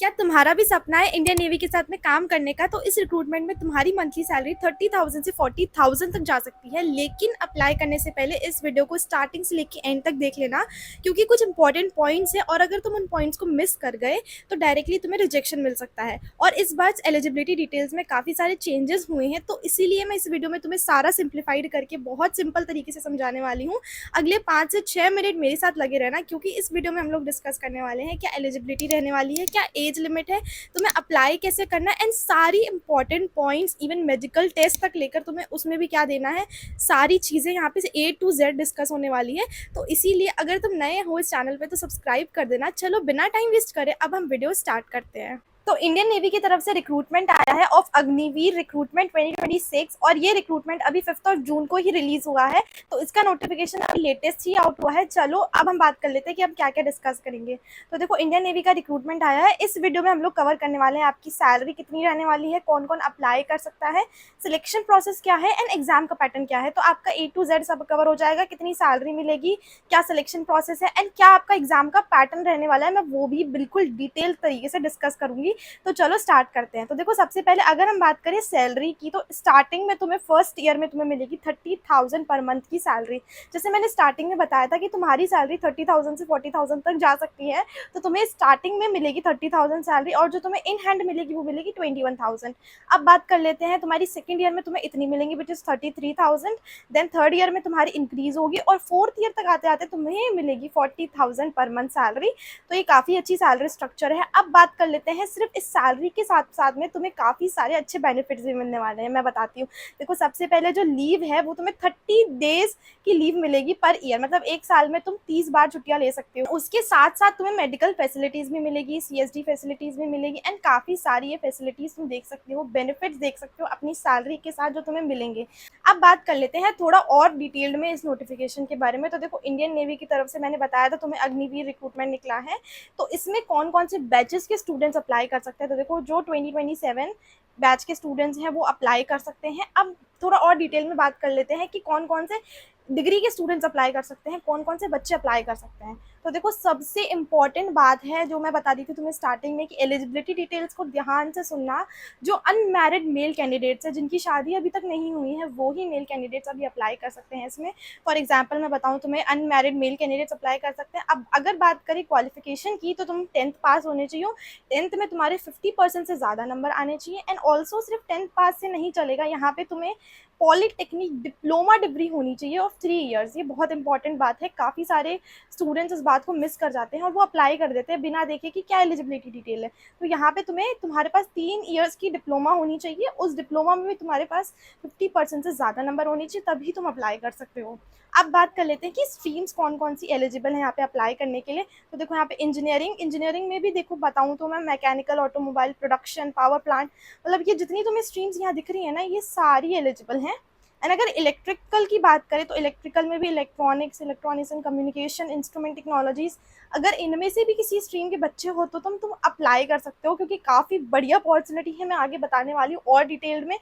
क्या तुम्हारा भी सपना है इंडियन नेवी के साथ में काम करने का? तो इस रिक्रूटमेंट में तुम्हारी मंथली सैलरी 30,000 से 40,000 तक जा सकती है। लेकिन अप्लाई करने से पहले इस वीडियो को स्टार्टिंग से लेके एंड तक देख लेना, क्योंकि कुछ इंपॉर्टेंट पॉइंट्स हैं और अगर तुम उन पॉइंट्स को मिस कर गए तो डायरेक्टली तुम्हें रिजेक्शन मिल सकता है। और इस बार एलिजिबिलिटी डिटेल्स में काफ़ी सारे चेंजेस हुए हैं, तो इसीलिए मैं इस वीडियो में तुम्हें सारा सिंप्लीफाइड करके बहुत सिंपल तरीके से समझाने वाली हूँ। अगले 5 से 6 मिनट मेरे साथ लगे रहना, क्योंकि इस वीडियो में हम लोग डिस्कस करने वाले हैं क्या एलिजिबिलिटी रहने वाली है, क्या एज लिमिट है, तुम्हें अप्लाई कैसे करना है, एंड सारी important points even medical test तक लेकर तुम्हें उसमें भी क्या देना है, सारी चीज़ें यहाँ पे A to Z डिस्कस होने वाली है। तो इसीलिए अगर तुम नए हो इस चैनल पे तो सब्सक्राइब कर देना। चलो बिना टाइम वेस्ट करे अब हम वीडियो स्टार्ट करते हैं। तो इंडियन नेवी की तरफ से रिक्रूटमेंट आया है ऑफ अग्निवीर रिक्रूटमेंट 2026, और ये रिक्रूटमेंट अभी 5 जून को ही रिलीज हुआ है। तो इसका नोटिफिकेशन अभी लेटेस्ट ही आउट हुआ है। चलो अब हम बात कर लेते हैं कि हम क्या क्या डिस्कस करेंगे। तो देखो, इंडियन नेवी का रिक्रूटमेंट आया है। इस वीडियो में हम लोग कवर करने वाले हैं आपकी सैलरी कितनी रहने वाली है, कौन कौन अप्लाई कर सकता है, सिलेक्शन प्रोसेस क्या है, एंड एग्जाम का पैटर्न क्या है। तो आपका A to Z सब कवर हो जाएगा, कितनी सैलरी मिलेगी, क्या सिलेक्शन प्रोसेस है, एंड क्या आपका एग्जाम का पैटर्न रहने वाला है, मैं वो भी बिल्कुल डिटेल तरीके से डिस्कस करूंगी। तो चलो स्टार्ट करते हैं। तो देखो, सबसे पहले अगर हम बात करें सैलरी की, तो स्टार्टिंग में तुम्हें फर्स्ट ईयर में तुम्हें मिलेगी 30,000 पर मंथ की सैलरी। जैसे मैंने स्टार्टिंग में बताया था कि तुम्हारी सैलरी 30,000 से 40,000 तक जा सकती है, तो तुम्हें स्टार्टिंग में मिलेगी 30,000 सैलरी, और जो तुम्हें इन हैंड मिलेगी वो मिलेगी 21,000। अब बात कर लेते हैं, तुम्हारी सेकेंड ईयर में तुम्हें इतनी मिलेंगी which is 33,000। Then third year में तुम्हारी इंक्रीज होगी, और फोर्थ ईयर तक आते आते तुम्हें मिलेगी 40,000 पर मंथ सैलरी। तो ये काफ़ी अच्छी सैलरी स्ट्रक्चर है। अब बात कर लेते हैं, सिर्फ इस सैलरी के साथ साथ में तुम्हें काफ़ी सारे अच्छे बेनिफिट्स भी मिलने वाले हैं, मैं बताती हूँ। देखो, सबसे पहले जो लीव है वो तुम्हें 30 डेज की लीव मिलेगी पर ईयर, मतलब एक साल में तुम 30 बार छुट्टियां ले सकते हो। उसके साथ साथ तुम्हें मेडिकल फैसिलिटीज़ भी मिलेगी, CSD फैसिलिटीज़ भी मिलेगी, एंड काफ़ी सारी ये फैसिलिटीज़ तुम देख सकते हो, बेनिफिट्स देख सकते हो अपनी सैलरी के साथ जो तुम्हें मिलेंगे। अब बात कर लेते हैं थोड़ा और डिटेल्ड में इस नोटिफिकेशन के बारे में। तो देखो, इंडियन नेवी की तरफ से मैंने बताया था तुम्हें अग्निवीर रिक्रूटमेंट निकला है। तो इसमें कौन कौन से बैचेस के स्टूडेंट्स अप्लाई कर सकते हैं? तो देखो, जो 2027 बैच के स्टूडेंट्स हैं वो अप्लाई कर सकते हैं। अब थोड़ा और डिटेल में बात कर लेते हैं कि कौन कौन से डिग्री के स्टूडेंट्स अप्लाई कर सकते हैं, कौन कौन से बच्चे अप्लाई कर सकते हैं। तो देखो, सबसे इम्पॉर्टेंट बात है जो मैं बता दी थी तुम्हें स्टार्टिंग में, कि एलिजिबिलिटी डिटेल्स को ध्यान से सुनना। जो अनमैरिड मेल कैंडिडेट्स हैं, जिनकी शादी अभी तक नहीं हुई है, वो ही मेल कैंडिडेट्स अभी अप्लाई कर सकते हैं इसमें। फॉर एग्जाम्पल मैं बताऊँ तुम्हें, अनमैरिड मेल कैंडिडेट्स अप्लाई कर सकते हैं। अब अगर बात करें क्वालिफिकेशन की, तो तुम 10th पास होने चाहिए, 10th में तुम्हारे 50% से ज़्यादा नंबर आने चाहिए। एंड ऑल्सो सिर्फ 10th पास से नहीं चलेगा, यहाँ पे तुम्हें पॉलीटेक्निक डिप्लोमा डिग्री होनी चाहिए ऑफ 3 ईयर्स। ये बहुत इंपॉर्टेंट बात है, काफ़ी सारे स्टूडेंट्स इस बात को मिस कर जाते हैं और वो अप्लाई कर देते हैं बिना देखे कि क्या एलिजिबिलिटी डिटेल है। तो यहाँ पे तुम्हारे पास 3 ईयर्स की डिप्लोमा होनी चाहिए, उस डिप्लोमा में भी तुम्हारे पास 50% से ज़्यादा नंबर होने चाहिए, तभी तुम अप्लाई कर सकते हो। अब बात कर लेते हैं कि स्ट्रीम्स कौन कौन सी एलिजिबल है यहाँ पे अप्लाई करने के लिए। तो देखो, यहाँ पे इंजीनियरिंग में भी देखो बताऊँ तो मैं mechanical, automobile, production, power plant, मतलब ये जितनी तुम्हें स्ट्रीम्स यहाँ दिख रही है ना, ये सारी एलिजिबल हैं। एंड अगर इलेक्ट्रिकल की बात करें तो इलेक्ट्रिकल में भी electronics, electronics and communication, instrument technologies, अगर इनमें से भी किसी स्ट्रीम के बच्चे हो तो तुम अप्लाई कर सकते हो, क्योंकि काफ़ी बढ़िया अपॉर्चुनिटी है। मैं आगे बताने वाली हूँ और डिटेल में।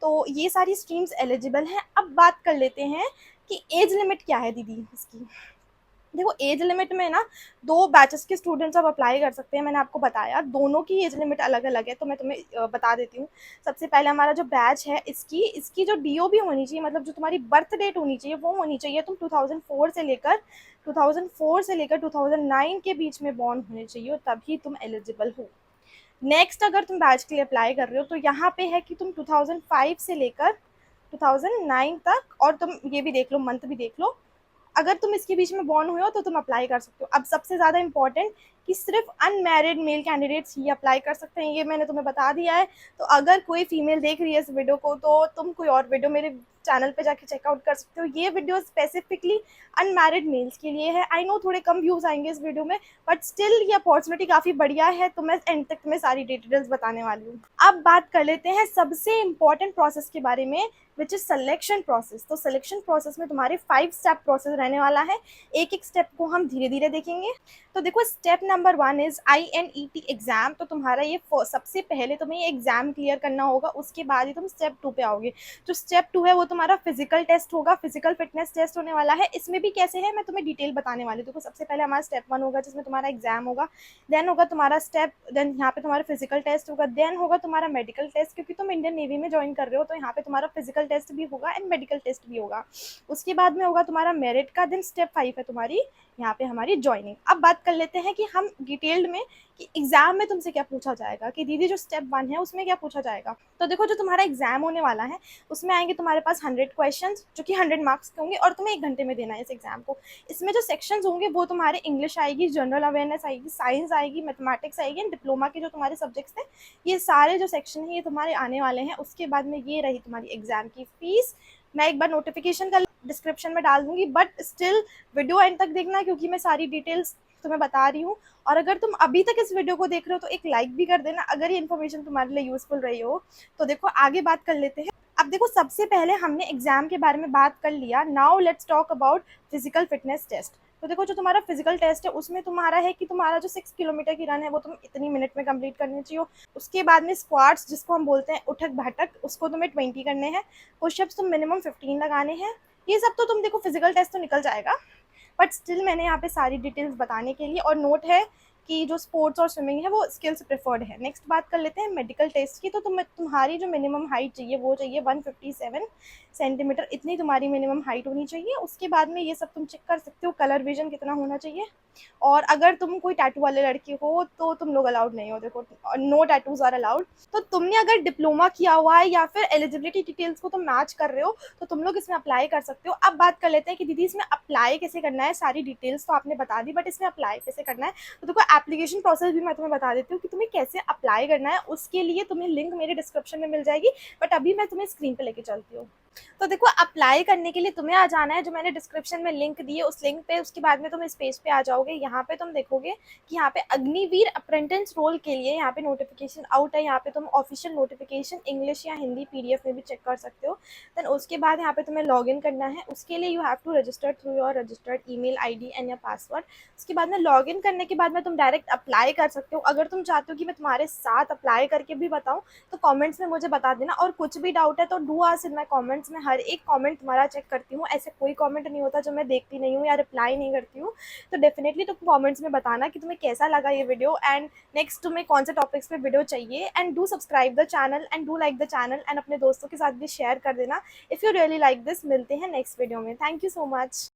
तो ये सारी स्ट्रीम्स एलिजिबल हैं। अब बात कर लेते हैं कि एज लिमिट क्या है दीदी इसकी। देखो, एज लिमिट में ना 2 बैचेस के स्टूडेंट्स अब अप्लाई कर सकते हैं। मैंने आपको बताया दोनों की एज लिमिट अलग अलग है, तो मैं तुम्हें बता देती हूँ। सबसे पहले हमारा जो बैच है, इसकी जो DOB होनी चाहिए, मतलब जो तुम्हारी बर्थ डेट होनी चाहिए, वो होनी चाहिए तुम 2004 से लेकर 2009 के बीच में बॉर्न होने चाहिए, तभी तुम एलिजिबल हो। नेक्स्ट, अगर तुम बैच के लिए अप्लाई कर रहे हो तो यहाँ पे है कि तुम 2005 से लेकर 2009 तक, और तुम ये भी देख लो, मंथ भी देख लो, अगर तुम इसके बीच में बॉर्न हुए हो तो तुम अप्लाई कर सकते हो। अब सबसे ज़्यादा इंपॉर्टेंट कि सिर्फ अनमैरिड मेल कैंडिडेट्स ही अप्लाई कर सकते हैं, ये मैंने तुम्हें बता दिया है। तो अगर कोई फीमेल देख रही है इस वीडियो को, तो तुम कोई और वीडियो मेरे चैनल पे जाके चेकआउट कर सकते हो। ये वीडियो स्पेसिफिकली अनमैरिड मेल्स के लिए है। आई नो थोड़े कम व्यूज़ आएंगे इस वीडियो में, बट स्टिल ये अपॉर्चुनिटी काफ़ी बढ़िया है, तो मैं एंड तक तुम्हें सारी डिटेल्स बताने वाली हूँ। अब बात कर लेते हैं सबसे इंपॉर्टेंट प्रोसेस के बारे में, विच इज सिलेक्शन प्रोसेस। तो सिलेक्शन प्रोसेस में तुम्हारे 5 स्टेप प्रोसेस रहने वाला है। एक एक स्टेप को हम धीरे धीरे देखेंगे। तो देखो, step number 1 is INET exam. तो तुम्हारा ये सबसे पहले तुम्हें ये एग्जाम क्लियर करना होगा, उसके बाद ही तुम स्टेप 2 पे आओगे। जो स्टेप 2 है वो तुम्हारा फिजिकल टेस्ट होगा, फिजिकल फिटनेस टेस्ट होने वाला है। इसमें भी कैसे है मैं तुम्हें डिटेल बताने वाली हूँ। देखो सबसे पहले हमारा स्टेप 1 होगा जिसमें तुम्हारा एग्जाम होगा, देन होगा तुम्हारा स्टेप, देन यहाँ पे तुम्हारा फिजिकल टेस्ट होगा, देन होगा तुम्हारा मेडिकल टेस्ट, क्योंकि तुम इंडियन नेवी में ज्वाइन कर रहे हो तो यहाँ पे तुम्हारा फिजिकल टेस्ट भी होगा एंड मेडिकल टेस्ट भी होगा। उसके बाद में होगा तुम्हारा मेरिट का, देन स्टेप 5 है तुम्हारी यहाँ पे हमारी ज्वाइनिंग। अब बात कर लेते हैं कि हम डिटेल्ड में कि एग्जाम में तुमसे क्या पूछा जाएगा, कि दीदी जो स्टेप 1 है उसमें क्या पूछा जाएगा। तो देखो जो तुम्हारा एग्जाम होने वाला है उसमें आएंगे तुम्हारे पास 100 क्वेश्चन जो कि 100 मार्क्स के होंगे और तुम्हें 1 घंटे में देना है इस एग्जाम को। इसमें जो सेक्शंस होंगे वो तुम्हारे इंग्लिश आएगी, जनरल अवेयरनेस आएगी, साइंस आएगी, मैथमेटिक्स आएगी एंड डिप्लोमा के जो तुम्हारे सब्जेक्ट्स थे ये सारे जो सेक्शन है ये तुम्हारे आने वाले हैं। उसके बाद में ये रही तुम्हारी एग्जाम की फीस। मैं एक बार नोटिफिकेशन का डिस्क्रिप्शन में डाल दूंगी, बट स्टिल वीडियो एंड तक देखना क्योंकि मैं सारी डिटेल्स तुम्हें बता रही हूँ। और अगर तुम अभी तक इस वीडियो को देख रहे हो तो एक लाइक भी कर देना अगर ये इन्फॉर्मेशन तुम्हारे लिए यूजफुल रही हो। तो देखो आगे बात कर लेते हैं। अब देखो सबसे पहले हमने एग्जाम के बारे में बात कर लिया, now let's talk about physical fitness test. तो देखो जो तुम्हारा फिजिकल टेस्ट है उसमें तुम्हारा है कि तुम्हारा जो 6 किलोमीटर की रन है वो तुम इतनी मिनट में कंप्लीट करनी चाहिए। उसके बाद में स्क्वाट्स जिसको हम बोलते हैं उठक बैठक उसको तुम्हें 20 करने हैं। पुशअप्स तुम मिनिमम 15 लगाने हैं। ये सब तो तुम देखो फिजिकल टेस्ट तो निकल जाएगा, बट स्टिल मैंने यहाँ पे सारी डिटेल्स बताने के लिए, और नोट है कि जो स्पोर्ट्स और स्विमिंग है वो स्किल्स प्रेफर्ड है। नेक्स्ट बात कर लेते हैं मेडिकल टेस्ट की। तो तुम्हारी जो मिनिमम हाइट चाहिए वो चाहिए 157 सेंटीमीटर, इतनी तुम्हारी मिनिमम हाइट होनी चाहिए। उसके बाद में ये सब तुम चेक कर सकते हो, कलर विजन कितना होना चाहिए, और अगर तुम कोई टैटू वाले लड़की हो तो तुम लोग अलाउड नहीं हो, देखो नो टैटूज आर अलाउड। तो तुमने अगर डिप्लोमा किया हुआ है या फिर एलिजिबिलिटी डिटेल्स को तुम मैच कर रहे हो तो तुम लोग इसमें अप्लाई कर सकते हो। अब बात कर लेते हैं कि दीदी इसमें अप्लाई कैसे करना है। सारी डिटेल्स तो आपने बता दी, बट इसमें अप्लाई कैसे करना है तो देखो एप्लीकेशन प्रोसेस भी मैं तुम्हें बता देती हूँ कि तुम्हें कैसे अप्लाई करना है। उसके लिए तुम्हें लिंक मेरे डिस्क्रिप्शन में मिल जाएगी, बट अभी मैं तुम्हें स्क्रीन पे लेके चलती हूँ। तो देखो अप्लाई करने के लिए तुम्हें आ जाना है जो मैंने डिस्क्रिप्शन में लिंक दी है उस लिंक पे। उसके बाद में तुम इस पेज पे आ जाओगे, यहाँ पे तुम देखोगे कि यहाँ पे अग्निवीर अप्रेंटिस रोल के लिए यहाँ पे नोटिफिकेशन आउट है। यहाँ पे तुम ऑफिशियल नोटिफिकेशन इंग्लिश या हिंदी पीडीएफ में भी चेक कर सकते हो। देन उसके बाद यहाँ पे तुम्हें लॉग इन करना है। उसके लिए you have to register through your registered email ID and your password. उसके बाद में लॉग इन करने के बाद में तुम डायरेक्ट अप्लाई कर सकते हो। अगर तुम चाहते हो कि मैं तुम्हारे साथ अप्लाई करके भी बताऊँ तो कमेंट्स में मुझे बता देना, और कुछ भी डाउट है तो do ask in my comments. मैं हर एक कमेंट तुम्हारा चेक करती हूँ, ऐसे कोई कमेंट नहीं होता जो मैं देखती नहीं हूँ या रिप्लाई नहीं करती हूँ। तो डेफिनेटली तुम कमेंट्स में बताना कि तुम्हें कैसा लगा ये वीडियो एंड नेक्स्ट तुम्हें कौन से टॉपिक्स पे वीडियो चाहिए। And do subscribe the channel and do like the channel and अपने दोस्तों के साथ भी शेयर कर देना if you really like this. मिलते हैं नेक्स्ट वीडियो में। Thank you so much.